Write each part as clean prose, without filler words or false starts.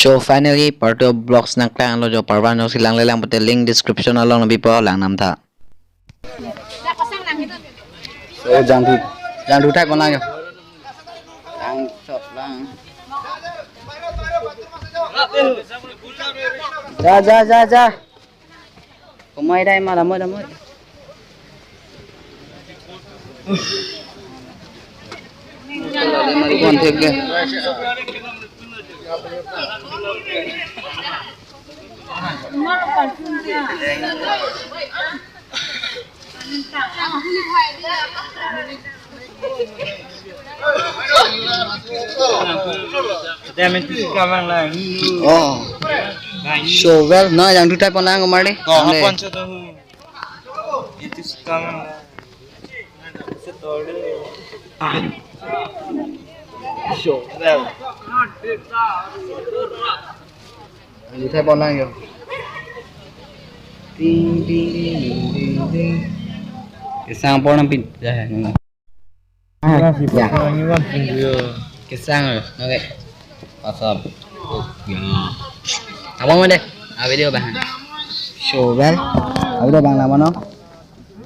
So finally, part 2 blocks ng klang lo jo parban no silang lelang pati link description along nabi po lang nam tha. So jang thu type online yo. Lang shot lang. Ja. Kumai dai mà đam ơi. Kalau dia mari kon thek ke. Oh, so well, na yang dutai pon lang umar ni. Aphan se to itu sekarang setore So well. Dutai pon lang yo. Ding. Kesang pon pin. Ya. Kesang rồi. Ok. Awesome. Ya. Abang mana? Video bahan. So well. Video bang lama no.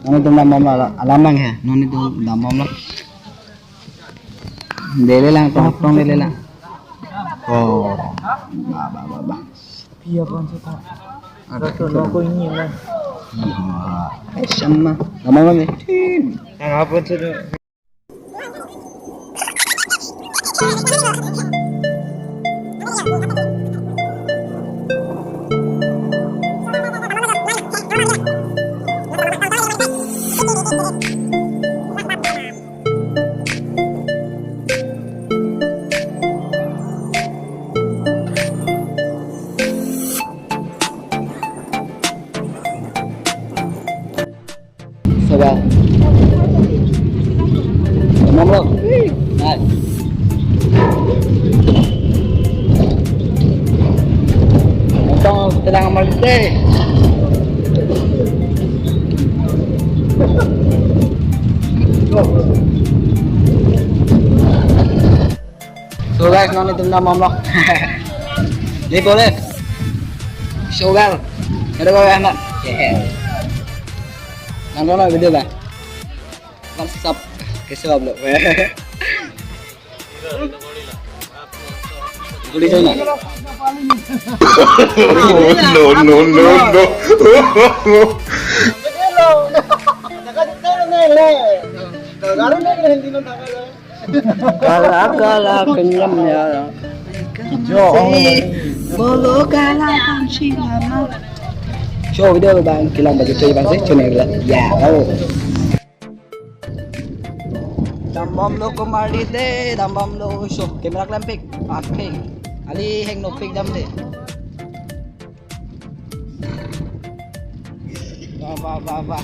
Noni tum lam bom la alamang hai. Noni tum lam bom lo. Dele lang tong dele lang. Oh. Ba. Pia pon se ta. Ada ko ini lah. Sama. Lama ni. Yang aphan se to Coba. Ngomong lo. Nah. Tong telang amal deh. So guys, noni tum na mom lo. Ni boleh. So well. Ada kau yang nak? Yeah. Nang video bang. WhatsApp कैसे आप लोग गुड़ी चाहिए Kala kenyam ya bolo kala lama. Show video bang kilang baju cuy bang sih choningri ya oh. Dambam lo kemari deh, dambam lo so kamera klempik, pakai ali hang no pick dam deh. Ba.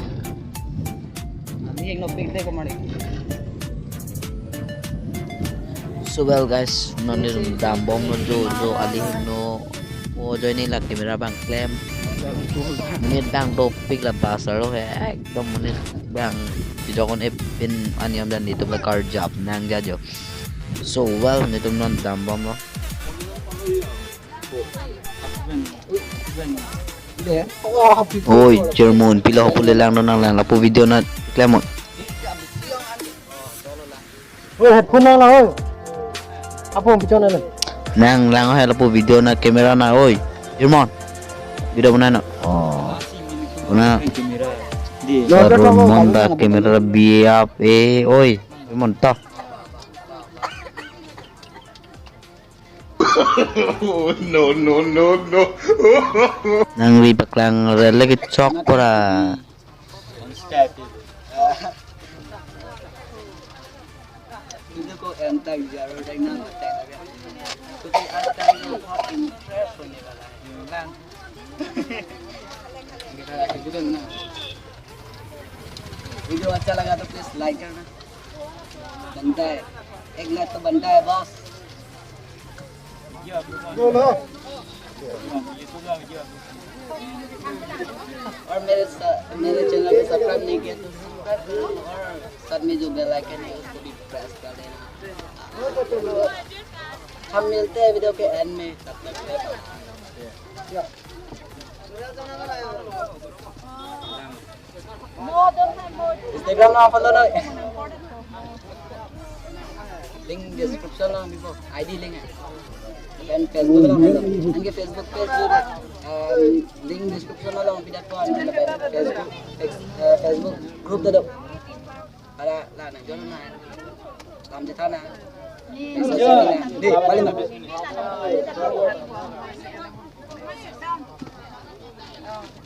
Ali hang no pick deh kemari. So well guys, noni dambam lo jo ali hang no oh join ni lah kamera bang klem. Menit bang topik lah pasar lo kayak ekdom menit bang jokon pin aniam dan itu car job nang jajo. So well nito non dambam lo. Oi Jerman pila ko pula lang nang lapo video na klemon. oi headphone lang oi apa bicara lang Nang lang ho lapo video na kamera na oi Jerman. Video mana nak? Oh. Mana? Sarumon da kamera biap oi. Mantap. no Nangli baklang lagi chok pura. Itu ko entah jaro dengan hotel. Kutu antang hot interest होने वाला है. वीडियो अच्छा लगा तो please like करना बनता है 1 लाख तो बनता है बॉस और मेरे चैनल को सब्सक्राइब नहीं किया तो सब्सक्राइब करो और साथ में जो बेल आइकन है उसको भी प्रेस कर देना हम मिलते हैं वीडियो के एंड में तब तक Instagram ना follow ना link description ना बिल्कुल ID link है dan Facebook ना इनके Facebook page juga link description ना लोग video को Facebook group tuh ada lah nah jono na lam di sana di paling nggak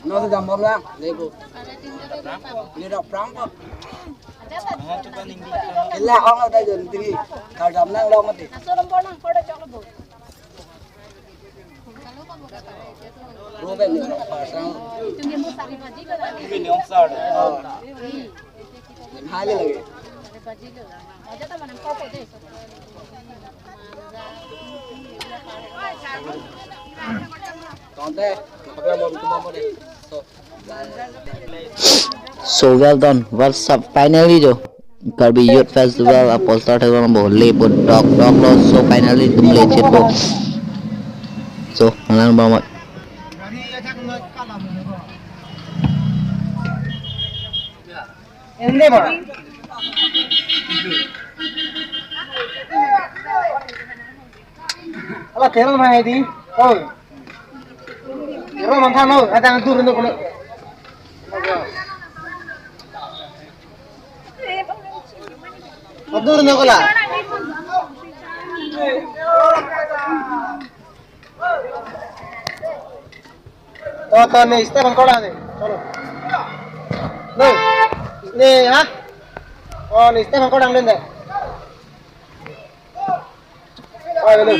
nó sẽ bom lang đây bro ini đọc prang kok kila ông ở đây rồi thì thảo dầm nang đâu mà thì bro bên này nó phải sao ini ông sao đấy hai lagi So well done. What's up? Finally, jo. Karbi Youth Festival apol start hai gona bolle bod dog lo. So finally tumle jirpo. So hanan ba mat. Ini ba? Ala teral mai di. Oh. Iro manthan lo, ada turun tu kalau. Turun tu kalau. तो नहीं इस तरह कोड़ा दे चलो नहीं नहीं हाँ और इस तरह कोड़ा ले दे और ले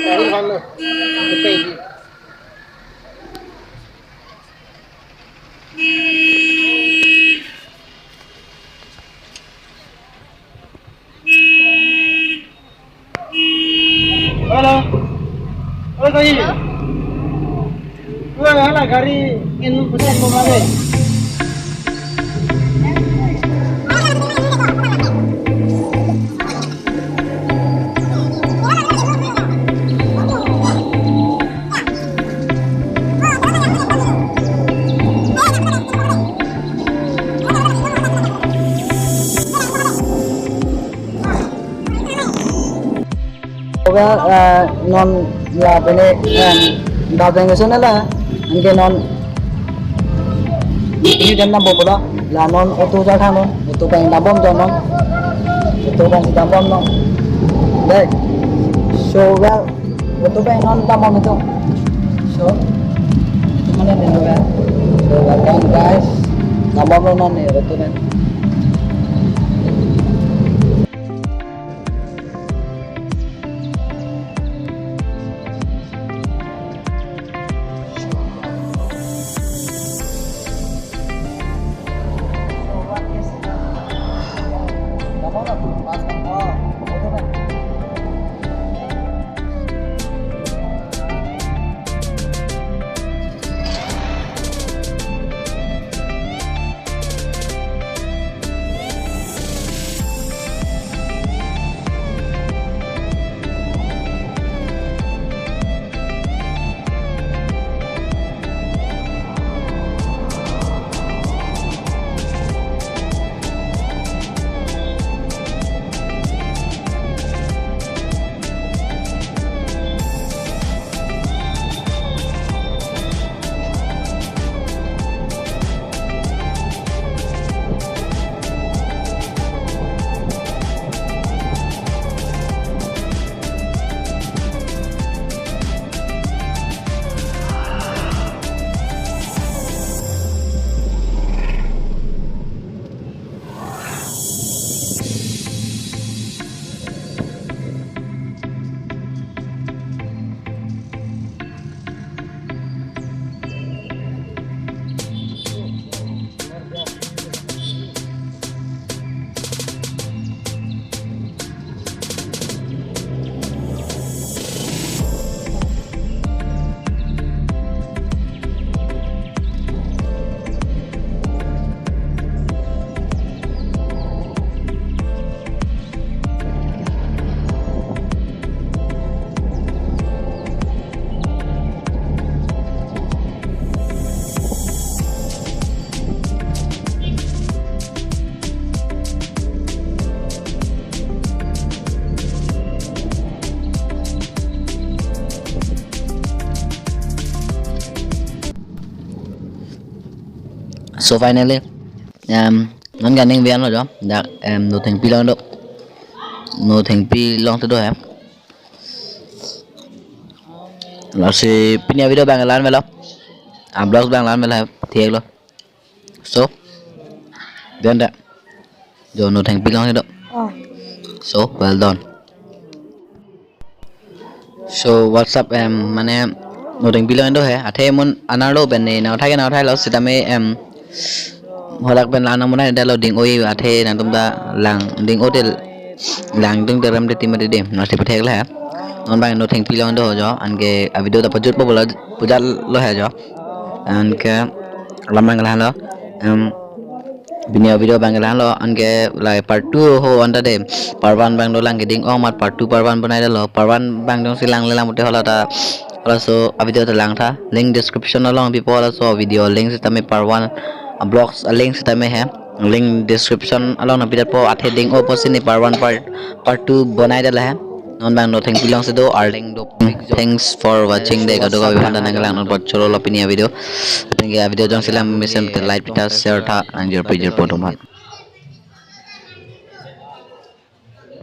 गाड़ी भाग लो कितने ही हेलो हेलो भाई Wala gari in pesan mo ba eh? Non lapen dapat yang lah. Angke non ini dan nambah pula lah non auto jalan non auto pengen nambah non auto pengen nambah non deh so well auto pengen non nambah itu so itu mana nih kan so welcome guys nambah non nih auto pengen So finally non ganing bian lo jo dak no thing pilong do no thing pilong to do ha lasi pini video bang lan melo blogs bang lan melo thiek lo so then that jo no thing pilong do so well done. So what's up mane no thing pilong do he athe mon anarlo ben ne na thai lo sitame holak ben lana mona dalo ding oi athe na tumda lang ding hotel lang dung deram de timade dem na se pathek la non bang no thing pilong do jo ange video da pajut po bola pujal lo ha jo anke lamang la lo video bang la lo ange lai part 2 ho anda de parwan bang do lang ding ong mat part 2 parwan banai lo parwan bang dong silang lelang mute hola ta also video ta lang tha link description along people also video link sitame parwan blogs link sitame hai link description along na bidat po athe ding o posini part 2 banai dala hai non bang no thank belongs to do arling do thanks for watching the gadoga bibanda nangalang non botchoro lopini video jong silam mission light pita share tha and your page report